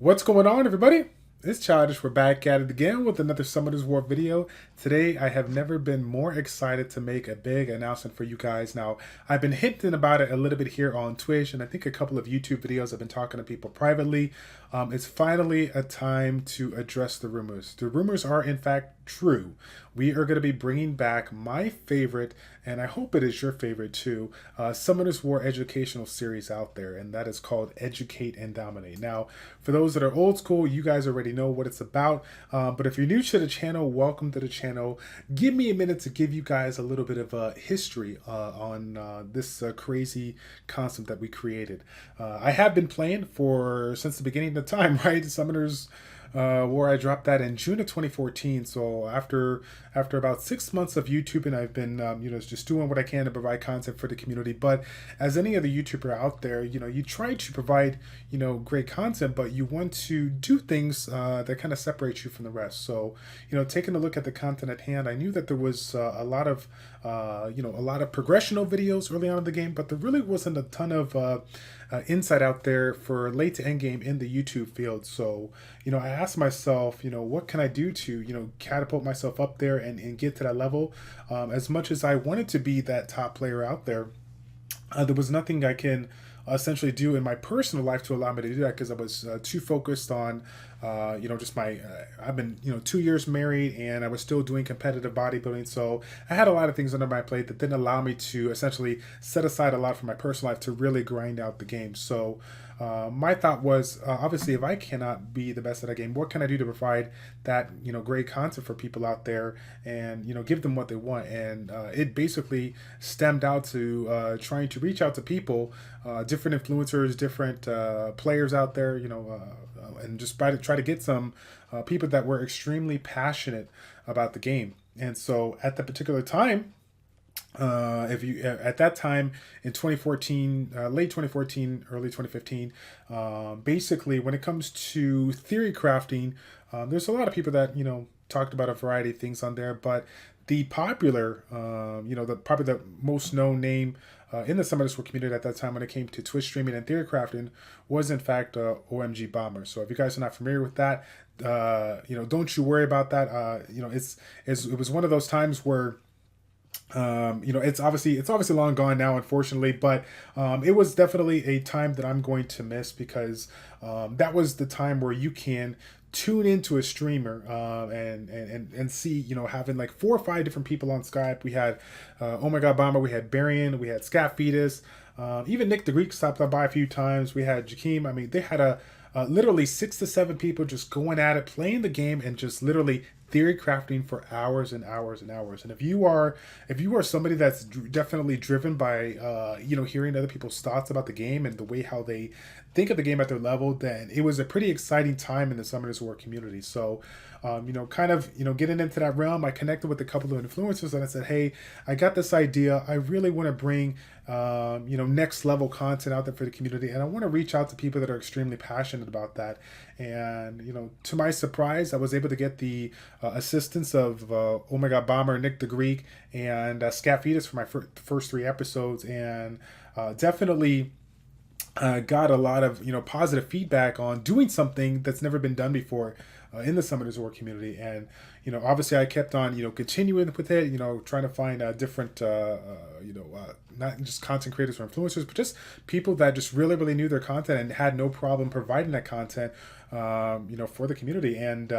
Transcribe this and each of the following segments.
What's going on, everybody? It's Childish. We're back at it again with another Summoners War video. Today, I have never been more excited to make a big announcement for you guys. Now, I've been hinting about it a little bit here on Twitch, and I think a couple of YouTube videos I've been talking to people privately. It's finally a time to address the rumors. The rumors are, in fact, true. We are going to be bringing back my favorite, and I hope it is your favorite too, Summoners War educational series out there, and that is called Educate and Dominate. Now, for those that are old school, you guys already know what it's about, but if you're new to the channel, welcome to the channel. Give me a minute to give you guys a little bit of a history on this crazy concept that we created. I have been playing since the beginning of the time, right? Summoners War, I dropped that in June of 2014. So after about 6 months of YouTubing, I've been just doing what I can to provide content for the community. But as any other YouTuber out there, you try to provide great content, but you want to do things that kind of separate you from the rest. So taking a look at the content at hand, I knew that there was a lot of progressional videos early on in the game, but there really wasn't a ton of insight out there for late to end game in the YouTube field. So I asked myself, what can I do to catapult myself up there and get to that level? As much as I wanted to be that top player out there, there was nothing I can essentially do in my personal life to allow me to do that, because I was too focused on just my I've been 2 years married, and I was still doing competitive bodybuilding, so I had a lot of things under my plate that didn't allow me to essentially set aside a lot from my personal life to really grind out the game. So my thought was, obviously, if I cannot be the best at a game, what can I do to provide that great content for people out there, and give them what they want? And it basically stemmed out to trying to reach out to people, different influencers, different players out there, and just try to get some people that were extremely passionate about the game. And so at the particular time, if you at that time in 2014, late 2014, early 2015, basically when it comes to theory crafting, there's a lot of people that talked about a variety of things on there, but the popular, probably the most known name in the Summoners War community at that time when it came to Twitch streaming and theory crafting was in fact OMG Bomber. So if you guys are not familiar with that, don't you worry about that. It was one of those times where it's obviously long gone now, unfortunately, but it was definitely a time that I'm going to miss, because that was the time where you can tune into a streamer and see having like 4 or 5 different people on Skype. We had Oh My God Bomber, we had Barian, we had Scat Fetus, even Nick the Greek stopped by a few times. We had Jakeem. I mean, they had literally 6 to 7 people just going at it, playing the game, and just literally theory crafting for hours and hours and hours. And if you are somebody that's definitely driven by hearing other people's thoughts about the game and the way how they think of the game at their level, then it was a pretty exciting time in the Summoners War community. So getting into that realm, I connected with a couple of influencers and I said, hey, I got this idea. I really want to bring next level content out there for the community, and I want to reach out to people that are extremely passionate about that. And to my surprise, I was able to get the assistance of Oh My God Bomber, Nick the Greek, and Scat Fetus for my first 3 episodes, and definitely got a lot of positive feedback on doing something that's never been done before in the Summoners War community. And obviously I kept on continuing with it, trying to find different not just content creators or influencers, but just people that just really knew their content and had no problem providing that content for the community. And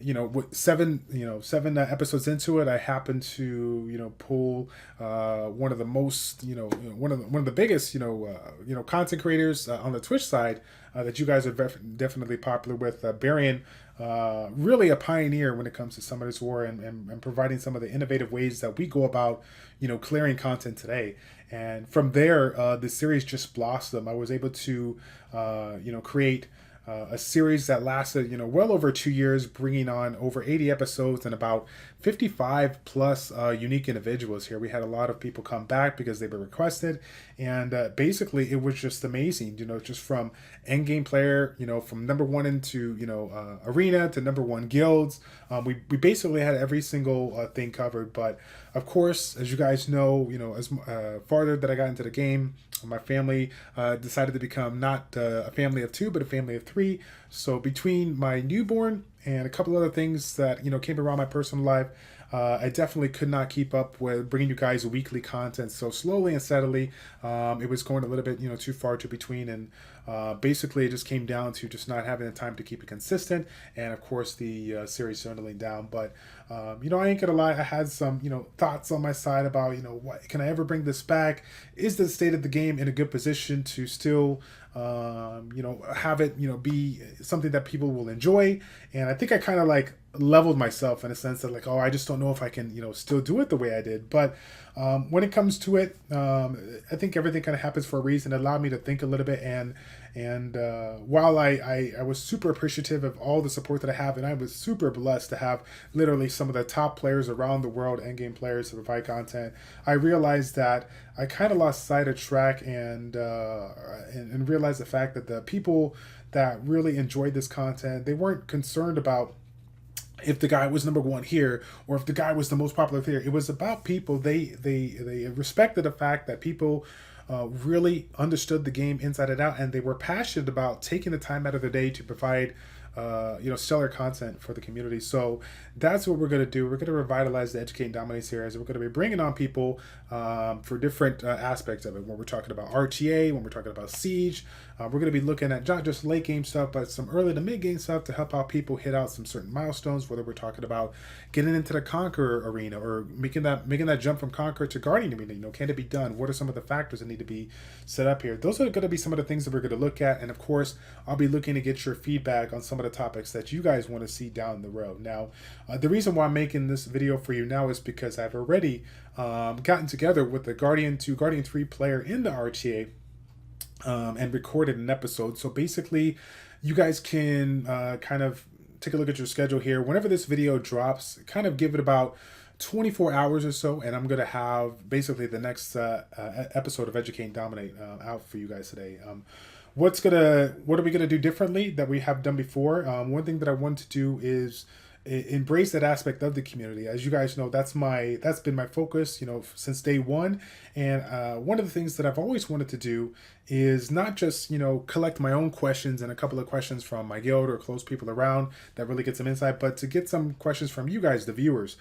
with 7 episodes into it, I happened to pull one of the most one of the biggest content creators on the Twitch side that you guys are definitely popular with, Barian, really a pioneer when it comes to Summoners War and providing some of the innovative ways that we go about clearing content today. And from there, the series just blossomed. I was able to create a series that lasted well over 2 years, bringing on over 80 episodes and about 55 plus unique individuals here. We had a lot of people come back because they were requested, and basically it was just amazing, just from end game player, from number 1 into arena to number 1 guilds. We basically had every single thing covered. But of course, as you guys know, as farther that I got into the game, My family decided to become not a family of two, but a family of three. So between my newborn and a couple other things that came around my personal life, I definitely could not keep up with bringing you guys weekly content. So slowly and steadily, it was going a little bit too far to between, and basically it just came down to just not having the time to keep it consistent, and of course the series settling down. But I ain't gonna lie, I had some thoughts on my side about what can I ever bring this back? Is the state of the game in a good position to still have it be something that people will enjoy? And I think I kind of like leveled myself in a sense that like, oh, I just don't know if I can still do it the way I did. But when it comes to it, I think everything kind of happens for a reason. It allowed me to think a little bit, and while I was super appreciative of all the support that I have, and I was super blessed to have literally some of the top players around the world, endgame players, to provide content, I realized that I kind of lost sight of track, and realized the fact that the people that really enjoyed this content, they weren't concerned about if the guy was number one here or if the guy was the most popular here. It was about people. They respected the fact that people really understood the game inside and out, and they were passionate about taking the time out of their day to provide stellar content for the community. So that's what we're going to do. We're going to revitalize the Educate and Dominate series. We're going to be bringing on people for different aspects of it. When we're talking about RTA, when we're talking about Siege, we're going to be looking at not just late game stuff, but some early to mid game stuff to help out people hit out some certain milestones. Whether we're talking about getting into the Conqueror arena or making that jump from Conqueror to Guardian arena. Can it be done? What are some of the factors that need to be set up here? Those are going to be some of the things that we're going to look at. And of course, I'll be looking to get your feedback on some of the topics that you guys want to see down the road. Now, the reason why I'm making this video for you now is because I've already gotten together with the Guardian 2, Guardian 3 player in the RTA and recorded an episode. So basically, you guys can kind of take a look at your schedule here. Whenever this video drops, kind of give it about 24 hours or so, and I'm going to have basically the next episode of Educate and Dominate out for you guys today. What are we gonna do differently that we have done before? One thing that I want to do is embrace that aspect of the community. As you guys know, that's been my focus, since day one. And one of the things that I've always wanted to do is not just, collect my own questions and a couple of questions from my guild or close people around that really get some insight, but to get some questions from you guys, the viewers,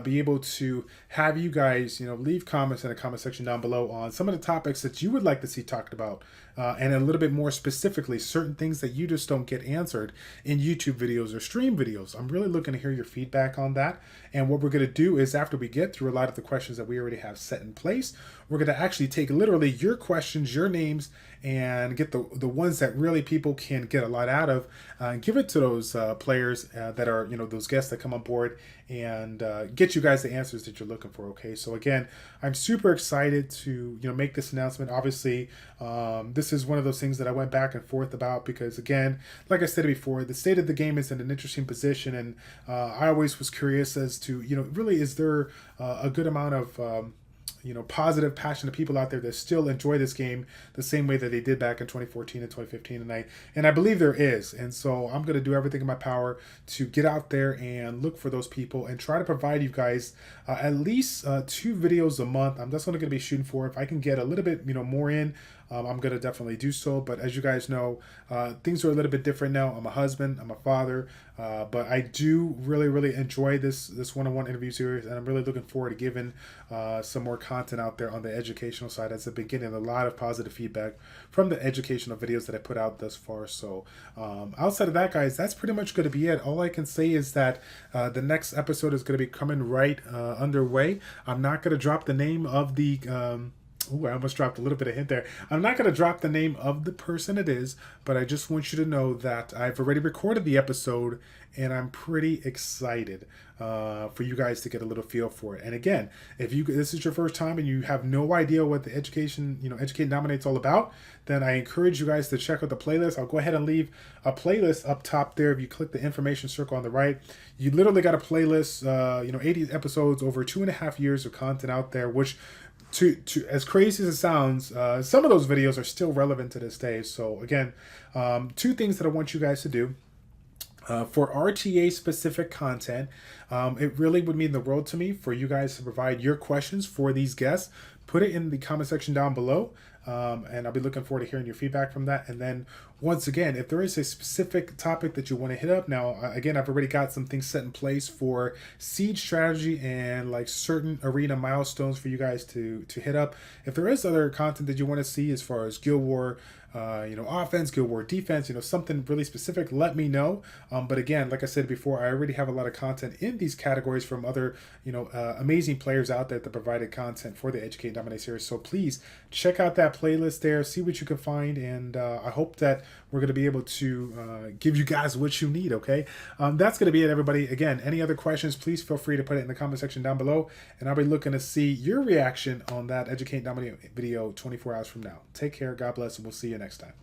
be able to have you guys, leave comments in the comment section down below on some of the topics that you would like to see talked about, and a little bit more specifically, certain things that you just don't get answered in YouTube videos or stream videos. I'm really looking to hear your feedback on that. And what we're going to do is, after we get through a lot of the questions that we already have set in place, we're going to actually take literally your questions, your names, and get the ones that really people can get a lot out of, and give it to those players that are, those guests that come on board, and get you guys the answers that you're looking for. Okay, so again, I'm super excited to make this announcement. Obviously, this is one of those things that I went back and forth about, because again, like I said before, the state of the game is in an interesting position, and I always was curious as to really, is there a good amount of positive, passionate people out there that still enjoy this game the same way that they did back in 2014 and 2015, and I believe there is. And so I'm going to do everything in my power to get out there and look for those people and try to provide you guys at least 2 videos a month. That's what I'm going to be shooting for. If I can get a little bit more in, I'm going to definitely do so. But as you guys know, things are a little bit different now. I'm a husband, I'm a father, but I do really enjoy this one-on-one interview series, and I'm really looking forward to giving some more content out there on the educational side. As I've been getting a lot of positive feedback from the educational videos that I put out thus far. So outside of that, guys, that's pretty much going to be it. All I can say is that the next episode is going to be coming right underway. I'm not going to drop the name of the Ooh, I almost dropped a little bit of hint there. I'm not going to drop the name of the person it is, but I just want you to know that I've already recorded the episode, and I'm pretty excited for you guys to get a little feel for it. And again, if this is your first time and you have no idea what the Educate and Dominate's all about, then I encourage you guys to check out the playlist. I'll go ahead and leave a playlist up top there. If you click the information circle on the right, you literally got a playlist, 80 episodes, over 2.5 years of content out there, which to as crazy as it sounds, some of those videos are still relevant to this day. So again, 2 things that I want you guys to do. For RTA specific content, it really would mean the world to me for you guys to provide your questions for these guests. Put it in the comment section down below. And I'll be looking forward to hearing your feedback from that. And then once again, if there is a specific topic that you want to hit up, now again, I've already got some things set in place for siege strategy and like certain arena milestones for you guys to hit up. If there is other content that you want to see as far as Guild War, offense, Guild War defense, something really specific, let me know. But again, like I said before, I already have a lot of content in these categories from other, amazing players out there that provided content for the Educate and Dominate series. So please check out that playlist there, see what you can find, and I hope that we're going to be able to give you guys what you need, okay? That's going to be it, everybody. Again, any other questions, please feel free to put it in the comment section down below, and I'll be looking to see your reaction on that Educate and Dominate video 24 hours from now. Take care, God bless, and we'll see you next time.